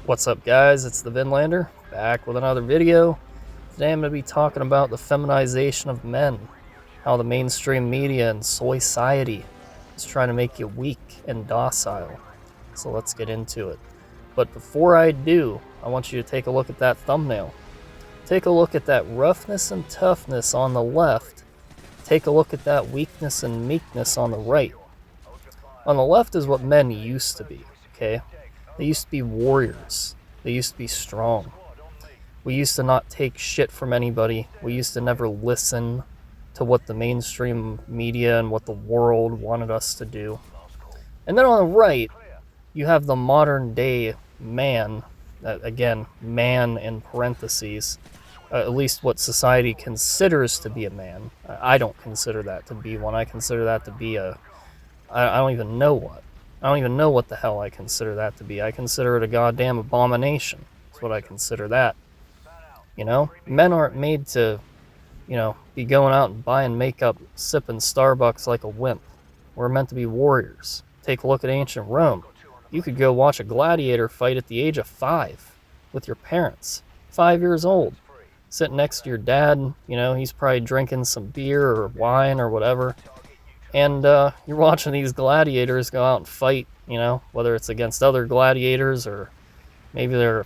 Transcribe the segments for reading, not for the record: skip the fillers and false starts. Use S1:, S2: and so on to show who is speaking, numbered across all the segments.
S1: What's up, guys? It's the Vinlander, back with another video. Today I'm going to be talking about the feminization of men, how the mainstream media and society is trying to make you weak and docile. So let's get into it. But before I do, I want you to take a look at that thumbnail. Take a look at that roughness and toughness on the left. Take a look at that weakness and meekness on the right. On the left is what men used to be, okay? They used to be warriors. They used to be strong. We used to not take shit from anybody. We used to never listen to what the mainstream media and what the world wanted us to do. And then on the right, you have the modern day man, again, man in parentheses, at least what society considers to be a man. I don't consider that to be one. I consider that to be I don't even know what. I don't even know what the hell I consider that to be. I consider it a goddamn abomination. That's what I consider that. You know? Men aren't made to, be going out and buying makeup, sipping Starbucks like a wimp. We're meant to be warriors. Take a look at ancient Rome. You could go watch a gladiator fight at the age of 5 with your parents. 5 years old. Sitting next to your dad, he's probably drinking some beer or wine or whatever. And you're watching these gladiators go out and fight, whether it's against other gladiators or maybe they're,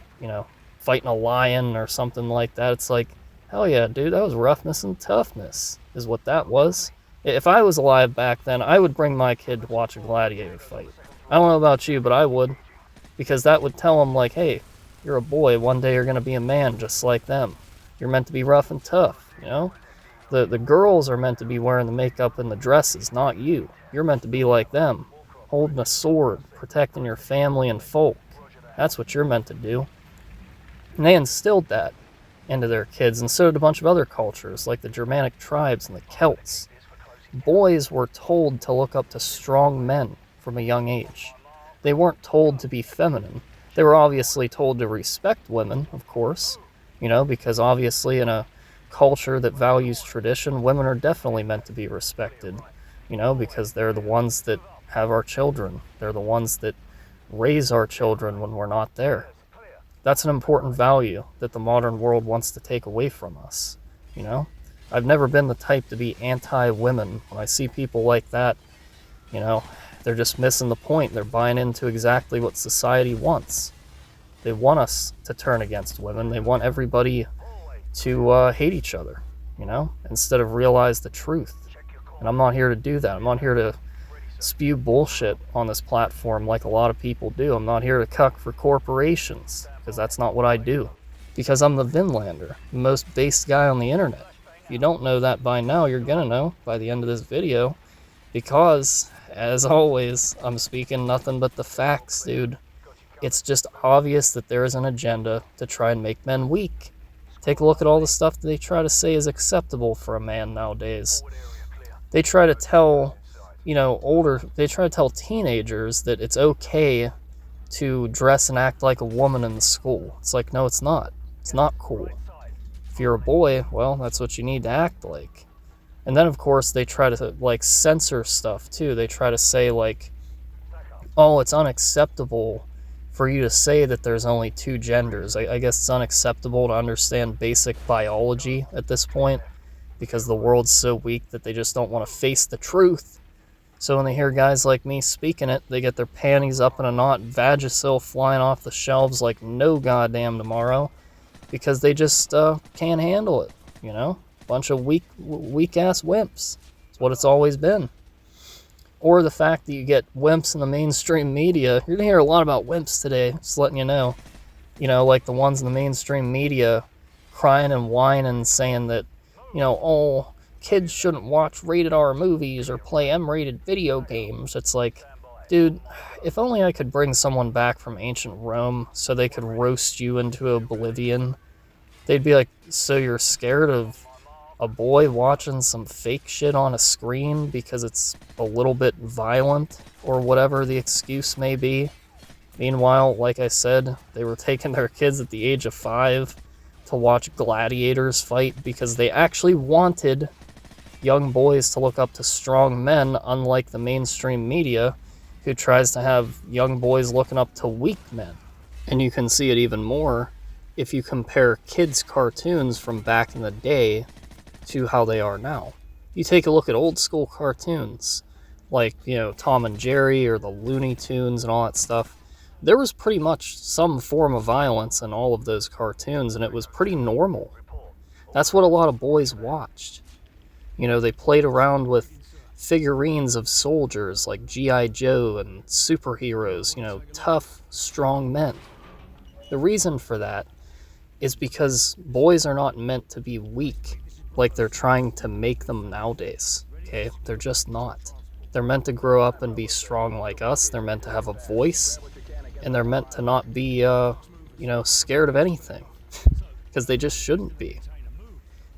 S1: fighting a lion or something like that. It's like, hell yeah, dude, that was roughness and toughness is what that was. If I was alive back then, I would bring my kid to watch a gladiator fight. I don't know about you, but I would. Because that would tell him, like, hey, you're a boy. One day you're going to be a man just like them. You're meant to be rough and tough, The girls are meant to be wearing the makeup and the dresses, not you. You're meant to be like them, holding a sword, protecting your family and folk. That's what you're meant to do. And they instilled that into their kids, and so did a bunch of other cultures, like the Germanic tribes and the Celts. Boys were told to look up to strong men from a young age. They weren't told to be feminine. They were obviously told to respect women, of course, because obviously in a culture that values tradition, women are definitely meant to be respected, because they're the ones that have our children. They're the ones that raise our children when we're not there. That's an important value that the modern world wants to take away from us, I've never been the type to be anti-women. When I see people like that, they're just missing the point. They're buying into exactly what society wants. They want us to turn against women. They want everybody to hate each other, instead of realize the truth. And I'm not here to do that. I'm not here to spew bullshit on this platform like a lot of people do. I'm not here to cuck for corporations, because that's not what I do. Because I'm the Vinlander, the most based guy on the internet. If you don't know that by now, you're gonna know by the end of this video. Because, as always, I'm speaking nothing but the facts, dude. It's just obvious that there is an agenda to try and make men weak. Take a look at all the stuff that they try to say is acceptable for a man nowadays. They try to tell, they try to tell teenagers that it's okay to dress and act like a woman in the school. It's like, no, it's not. It's not cool. If you're a boy, well, that's what you need to act like. And then, of course, they try to, censor stuff, too. They try to say, oh, it's unacceptable for you to say that there's only 2 genders. I guess it's unacceptable to understand basic biology at this point because the world's so weak that they just don't want to face the truth. So when they hear guys like me speaking it, they get their panties up in a knot, Vagisil flying off the shelves like no goddamn tomorrow because they just can't handle it, Bunch of weak-ass wimps. It's what it's always been. Or the fact that you get wimps in the mainstream media. You're going to hear a lot about wimps today, just letting you know. Like the ones in the mainstream media crying and whining, saying that, oh, kids shouldn't watch rated R movies or play M-rated video games. It's like, dude, if only I could bring someone back from ancient Rome so they could roast you into oblivion. They'd be like, so you're scared of a boy watching some fake shit on a screen because it's a little bit violent or whatever the excuse may be. Meanwhile, like I said, they were taking their kids at the age of 5 to watch gladiators fight because they actually wanted young boys to look up to strong men, unlike the mainstream media who tries to have young boys looking up to weak men. And you can see it even more if you compare kids' cartoons from back in the day to how they are now. You take a look at old school cartoons, like, Tom and Jerry or the Looney Tunes and all that stuff. There was pretty much some form of violence in all of those cartoons, and it was pretty normal. That's what a lot of boys watched. They played around with figurines of soldiers like G.I. Joe and superheroes, tough, strong men. The reason for that is because boys are not meant to be weak like they're trying to make them nowadays, okay? They're just not. They're meant to grow up and be strong like us. They're meant to have a voice, and they're meant to not be, scared of anything, because they just shouldn't be.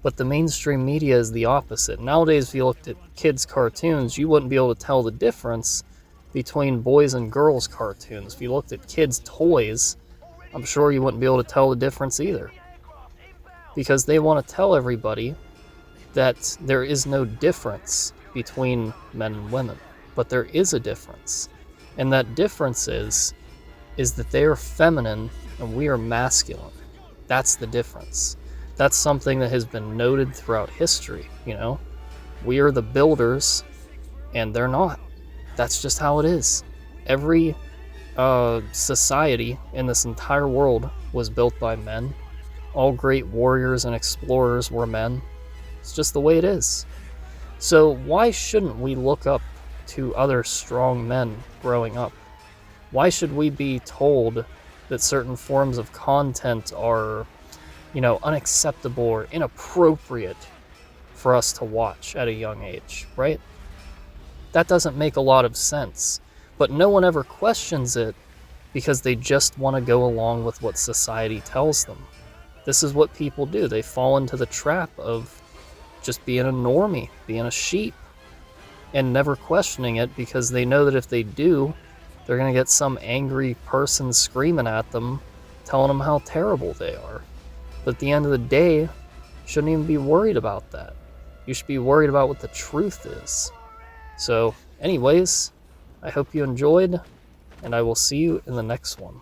S1: But the mainstream media is the opposite. Nowadays, if you looked at kids' cartoons, you wouldn't be able to tell the difference between boys and girls' cartoons. If you looked at kids' toys, I'm sure you wouldn't be able to tell the difference either. Because they want to tell everybody that there is no difference between men and women. But there is a difference. And that difference is that they are feminine and we are masculine. That's the difference. That's something that has been noted throughout history, We are the builders, and they're not. That's just how it is. Every society in this entire world was built by men. All great warriors and explorers were men. It's just the way it is. So why shouldn't we look up to other strong men growing up? Why should we be told that certain forms of content are unacceptable or inappropriate for us to watch at a young age, right? That doesn't make a lot of sense. But no one ever questions it because they just want to go along with what society tells them. This is what people do. They fall into the trap of just being a normie, being a sheep, and never questioning it because they know that if they do, they're going to get some angry person screaming at them, telling them how terrible they are. But at the end of the day, you shouldn't even be worried about that. You should be worried about what the truth is. So, anyways, I hope you enjoyed, and I will see you in the next one.